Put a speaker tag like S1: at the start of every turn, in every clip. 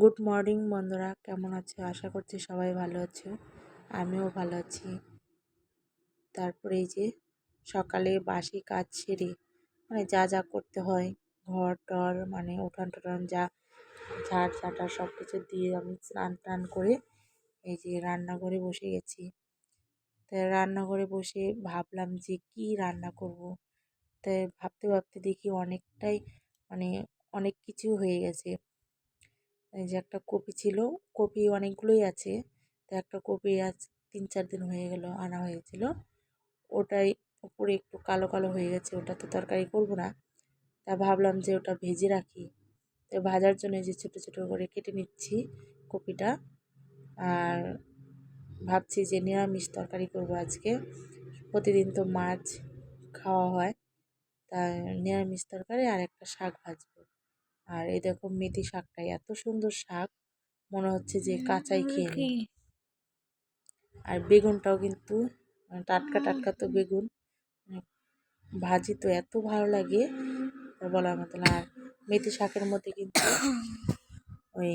S1: Good morning বন্ধুরা, কেমন আছো? আশা করছি সবাই ভালো আছো। আমিও ভালো আছি। তারপরে এই যে সকালে বাসি কাজ সেরে যা যা করতে হয়, ঘর টর উঠান টুঠান যা ঝাড় ঝাঁটা সব কিছু দিয়ে আমি স্নান টান করে এই যে রান্নাঘরে বসে গেছি। তাই রান্নাঘরে বসে ভাবলাম যে কি রান্না করব। তাই ভাবতে ভাবতে দেখি অনেকটাই মানে অনেক কিছু হয়ে গেছে। এই যে একটা কপি ছিল, কপি অনেকগুলোই আছে। তো একটা কপি আজ 3-4 দিন হয়ে গেল আনা হয়েছিল, ওটাই উপরে একটু কালো কালো হয়ে গেছে, ওটা তো তরকারি করব না। তা ভাবলাম যে ওটা ভেজে রাখি। তো ভাজার জন্য যে ছোটো ছোটো করে কেটে নিচ্ছি কপিটা। আর ভাবছি যে নিরামিষ তরকারি করব আজকে। প্রতিদিন তো মাছ খাওয়া হয়, তাই নিরামিষ তরকারি আর একটা শাক ভাজবো। আর এই দেখো মেথি শাকটাই এত সুন্দর শাক, মনে হচ্ছে যে কাঁচাই খেয়ে নিই। আর বেগুনটাও কিন্তু টাটকা টাটকা, তো বেগুন ভাজি তো এত ভালো লাগে তা বলার মতো না। আর মেথি শাকের মধ্যে কিন্তু ওই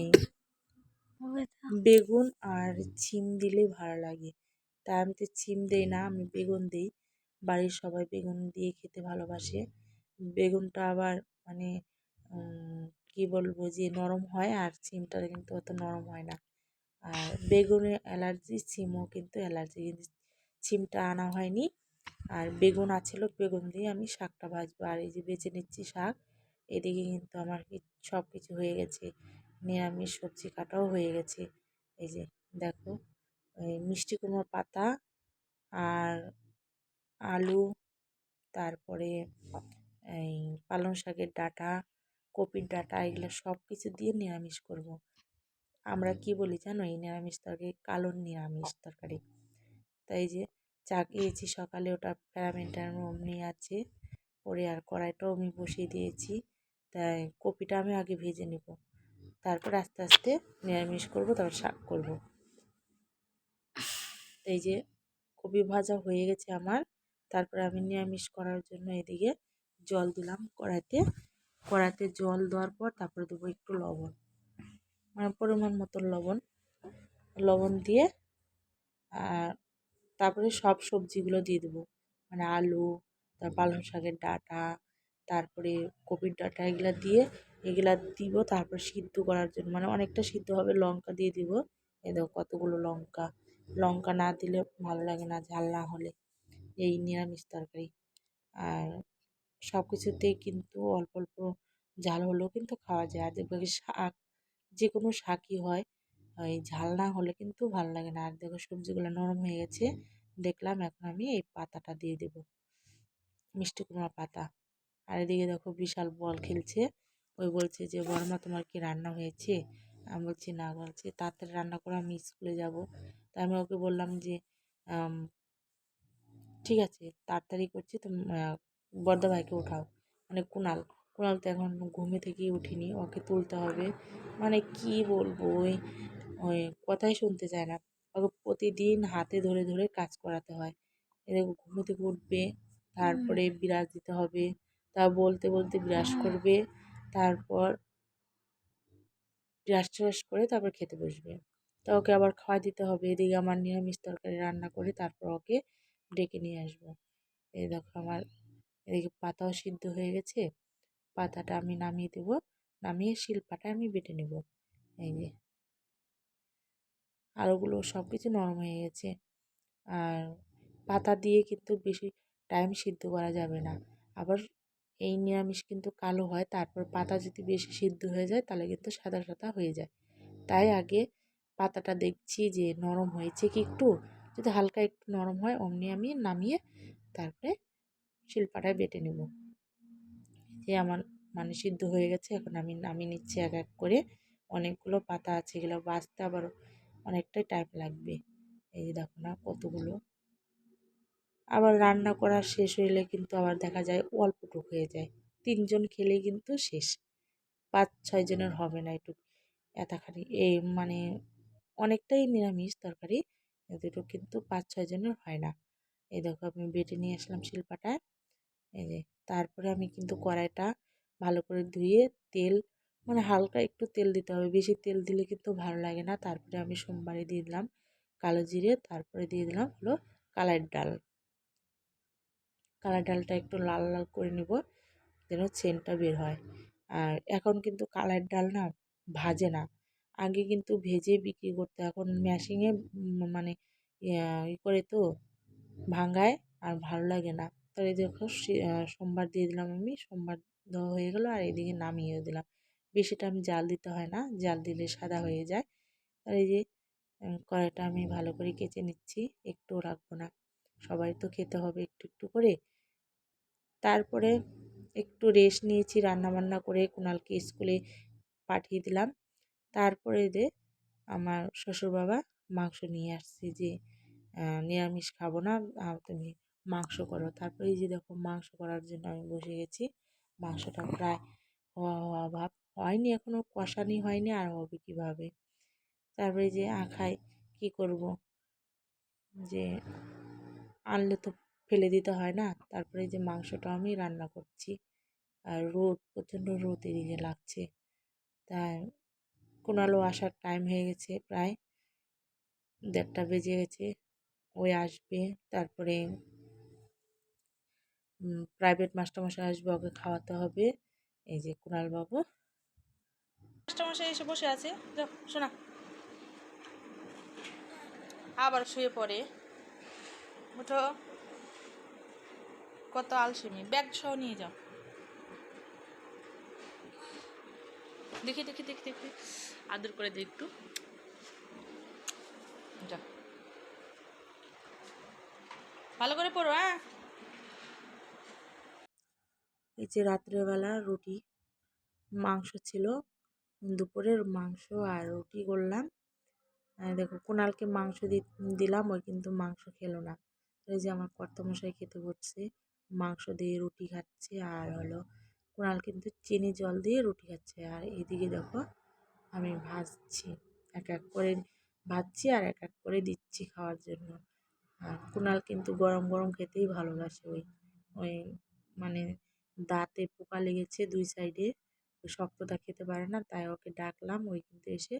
S1: বেগুন আর ছিম দিলেই ভালো লাগে। তা আমি তো ছিম দেই না, আমি বেগুন দিই। বাড়ির সবাই বেগুন দিয়ে খেতে ভালোবাসে। বেগুনটা আবার মানে কি বলবো যে নরম হয়, আর ছিমটা কিন্তু অত নরম হয় না। আর বেগুনে অ্যালার্জি, সিমও কিন্তু অ্যালার্জি, কিন্তু সিমটা আনা হয়নি। আর বেগুন আছিল, বেগুন দিয়ে আমি শাকটা ভাজবো। আর এই যে বেছে নিচ্ছি শাক। এদিকে কিন্তু আমার সব কিছু হয়ে গেছে, নিরামিষ সবজি কাটাও হয়ে গেছে। এই যে দেখো, এই মিষ্টি কুমড়ো পাতা আর আলু, তারপরে এই পালং শাকের ডাঁটা, কপির ডাঁটা, এগুলো সব কিছু দিয়ে নিরামিষ করব। আমরা কি বলি জানো এই নিরামিষ তরকারি? কালো নিরামিষ তরকারি। তাই যে চা খেয়েছি সকালে, ওটা প্যারামিটার অমনি আছে পরে। আর কড়াইটাও আমি বসিয়ে দিয়েছি। তাই কপিটা আমি আগে ভেজে নেব, তারপর আস্তে আস্তে নিরামিষ করব, তারপর শাক করব। এই যে কপি ভাজা হয়ে গেছে আমার। তারপরে আমি নিরামিষ করার জন্য এদিকে জল দিলাম কড়াইতে। কড়াইতে জল দেওয়ার পর তারপরে দেবো একটু লবণ, পরিমাণ মতো লবণ। লবণ দিয়ে আর তারপরে সব সবজিগুলো দিয়ে দেবো, আলু, তার পালং শাকের ডাঁটা, তারপরে কপির ডাঁটা, এগুলা দিয়ে এগুলা দিব। তারপর সিদ্ধ করার জন্য অনেকটা সিদ্ধ হবে, লঙ্কা দিয়ে দিব। এই দেখো কতগুলো লঙ্কা। লঙ্কা না দিলে ভালো লাগে না, ঝাল না হলে এই নিরামিষ তরকারি। আর সব কিছুতেই কিন্তু অল্প অল্প ঝাল হলেও কিন্তু খাওয়া যায়। আর দেখবে শাক, যে কোনো শাকই হয়, এই ঝাল না হলে কিন্তু ভালো লাগে না। আর দেখো সবজিগুলো নরম হয়ে গেছে, দেখলাম। এখন আমি এই পাতাটা দিয়ে দেব, মিষ্টি কুমড়া পাতা। আর এদিকে দেখো বিশাল বল খেলছে। ওই বলছে যে বর্মা তোমার কি রান্না হয়েছে? আমি বলছি না, বলছে তাড়াতাড়ি রান্না করে আমি স্কুলে যাব। তাই আমি ওকে বললাম যে ঠিক আছে তাড়াতাড়ি করছি, তো বড়দা ভাইকে উঠাও, কুণাল। কুণাল তো এখন ঘুমে থেকেই উঠিনি, ওকে তুলতে হবে। কি বলবো, ওই ওই কথাই শুনতে চায় না। ওকে প্রতিদিন হাতে ধরে ধরে কাজ করাতে হয়। এরকম ঘুম থেকে উঠবে, তারপরে বিরাজ দিতে হবে, তা বলতে বলতে বিরাজ করবে, তারপর বিরাজ টিরাজ করে তারপর খেতে বসবে। তা ওকে আবার খাওয়া দিতে হবে। এদিকে আমার নিরামিষ তরকারি রান্না করে তারপর ওকে ডেকে নিয়ে আসবো। এই দেখো আমার এদিকে পাতাও সিদ্ধ হয়ে গেছে। পাতাটা আমি নামিয়ে দেবো, নামিয়ে শিলপাটায় আমি বেটে নেব। এই যে আলুগুলো সব কিছু নরম হয়ে গেছে। আর পাতা দিয়ে কিন্তু বেশি টাইম সিদ্ধ করা যাবে না। আবার এই নিরামিষ কিন্তু কালো হয়, তারপর পাতা যদি বেশি সিদ্ধ হয়ে যায় তাহলে কিন্তু সাদা সাদা হয়ে যায়। তাই আগে পাতাটা দেখছি যে নরম হয়েছে কি একটু, যদি হালকা একটু নরম হয় অমনি আমি নামিয়ে তারপরে শিলপাটায় বেটে নেব। যে আমার সিদ্ধ হয়ে গেছে, এখন আমি নামিয়ে নিচ্ছি এক এক করে। অনেকগুলো পাতা আছে, এগুলো বাছতে আবার অনেকটাই টাইম লাগবে। এই যে দেখো না কতগুলো। আবার রান্না করা শেষ হইলে কিন্তু আবার দেখা যায় অল্পটুক হয়ে যায়, 3 জন খেলেই কিন্তু শেষ। 5-6 জনের হবে না একটু, এতখানি এই অনেকটাই নিরামিষ তরকারি, এতটুকু কিন্তু 5-6 জনের হয় না। এই দেখো আমি বেটে নিয়ে আসলাম শিলপাটায়। এই যে তারপরে আমি কিন্তু কড়াইটা ভালো করে ধুয়ে তেল মানে হালকা একটু তেল দিতে হবে, বেশি তেল দিলে কিন্তু ভালো লাগে না। তারপরে আমি সোমবারে দিয়ে দিলাম কালো জিরে, তারপরে দিয়ে দিলাম হলো কালার ডাল। কালার ডালটা একটু লাল লাল করে নিব যেন সেন্টটা বের হয়। আর এখন কিন্তু কালার ডাল না ভাজে না, আগে কিন্তু ভেজে বিক্রি করতো, এখন মেশিনে মানে করে তো ভাঙায়, আর ভালো লাগে না। তো এই দেখো সোমবার দিয়ে দিলাম আমি, সোমবার দেওয়া হয়ে গেলো, আর এদিকে নামিয়েও দিলাম। বেশিটা আমি জাল দিতে হয় না, জাল দিলে সাদা হয়ে যায়। আর এই যে কড়াইটা আমি ভালো করে কেচে নিচ্ছি, একটুও রাখবো না, সবাই তো খেতে হবে একটু একটু করে। তারপরে একটু রেস্ট নিয়েছি রান্না বান্না করে, কুণালকে স্কুলে পাঠিয়ে দিলাম। তারপরে আমার শ্বশুর বাবা মাংস নিয়ে আসছে যে নিরামিষ খাবো না, তুমি মাংস করো। তারপরে এই যে দেখো মাংস করার জন্য আমি বসে গেছি। মাংসটা প্রায় হওয়া হওয়া ভাব, হয়নি এখনও, কষানি হয়নি, আর হবে কীভাবে। তারপরে যে আখায় কি করব, যে আনলে তো ফেলে দিতে হয় না। তারপরে যে মাংসটা আমি রান্না করছি, আর রোদ, প্রচণ্ড রোদ এদিকে লাগছে। তাই কুণালও আসার টাইম হয়ে গেছে, প্রায় 1:30 বেজে গেছে, ওই আসবে। তারপরে প্রাইভেট মাস্টারমশাই আসবে, ওকে খাওয়াতে হবে। এই যে কুণাল বাবু মাস্টারমশাই এসে বসে আছে, যাও শোনা, আবার শুয়ে পড়ে। উঠো, কত আলসেমি, ব্যাগ সহ নিয়ে যাও। দেখি দেখি দেখি দেখি, আদর করে দিই একটু, যাও ভালো করে পড়ো। হ্যাঁ, এই যে রাত্রেবেলা রুটি, মাংস ছিল, দুপুরের মাংস আর রুটি করলাম। দেখো কুণালকে মাংস দিলাম, ওই কিন্তু মাংস খেলো না। এই যে আমার কর্তামশাই খেতে বসছে, মাংস দিয়ে রুটি খাচ্ছে, আর হলো কুণাল কিন্তু চিনি জল দিয়ে রুটি খাচ্ছে। আর এদিকে দেখো আমি ভাজছি, এক এক করে ভাজছি আর এক এক করে দিচ্ছি খাওয়ার জন্য। আর কুণাল কিন্তু গরম গরম খেতেই ভালোবাসে, ওই ওই মানে দাঁতে পোকা লেগেছে 2 সাইডে, ওই শক্তটা খেতে পারে না, তাই ওকে ডাকলাম, ওই কিন্তু এসে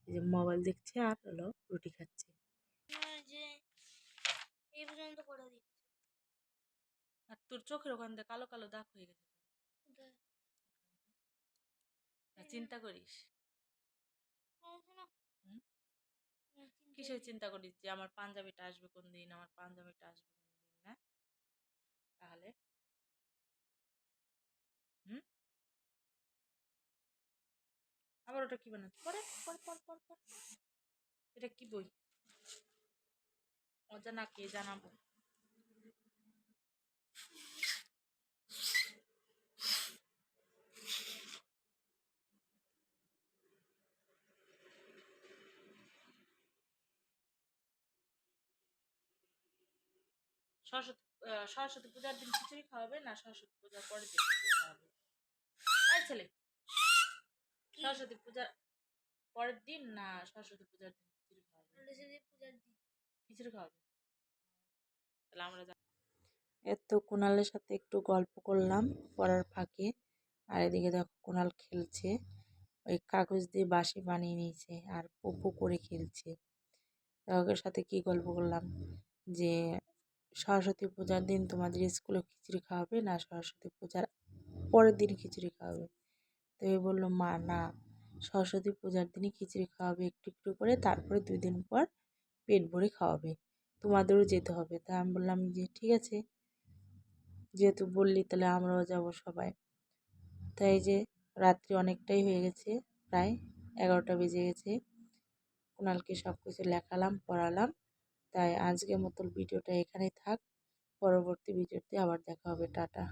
S1: এই যে মোবাইল দেখছে আর হলো রুটি খাচ্ছে। আর তোর চোখের ওখান থেকে কালো কালো দাগ হয়ে গেছে, চিন্তা করিস? কিসের চিন্তা করিস যে আমার পাঞ্জাবিটা আসবে কোন দিন, আমার পাঞ্জাবিটা আসবে কোন দিন, না তাহলে হুম, আবার ওটা কি বানাচ্ছে, পরে পর পর পর পর, এটা কি বই? অজানা কে জানাবো। সরস্বতী সরস্বতী পূজার দিন খিচুড়ি খাওয়াবে না সরস্বতী পূজার পরের দিন খিচুড়ি খাওয়াবে? এই ছেলে, সরস্বতী পূজার পরের দিন না সরস্বতী পূজার দিন খিচুড়ি খাওয়াবে? খিচুড়ি খাওয়াবে, তাহলে আমরা এত কুণালের সাথে একটু গল্প করলাম পড়ার ফাঁকে। আর এদিকে দেখো কুণাল খেলছে, ওই কাগজ দিয়ে বাঁশি বানিয়ে নিয়েছে আর পপু করে খেলছে। ওদের সাথে কি গল্প করলাম যে সরস্বতী পূজার দিন তোমাদের স্কুলে খিচুড়ি খাওয়াবে না সরস্বতী পূজার পরের দিন খিচুড়ি খাওয়াবে? তো এ বললো, মা না, সরস্বতী পূজার দিনই খিচুড়ি খাওয়াবে একটু একটু করে, তারপরে 2 দিন পর পেট ভরে খাওয়াবে, তোমাদেরও যেতে হবে। তা আমি বললাম যে ঠিক আছে, যেহেতু বললি তাহলে আমরাও যাব সবাই। তাই যে রাত্রি অনেকটাই হয়ে গেছে, প্রায় 11টা বেজে গেছে। কুণালকে সব কিছু লেখালাম, পড়ালাম। তাই আজকের মতো ভিডিওটা এখানেই থাক, পরবর্তী ভিডিওতে আবার দেখা হবে, টাটা।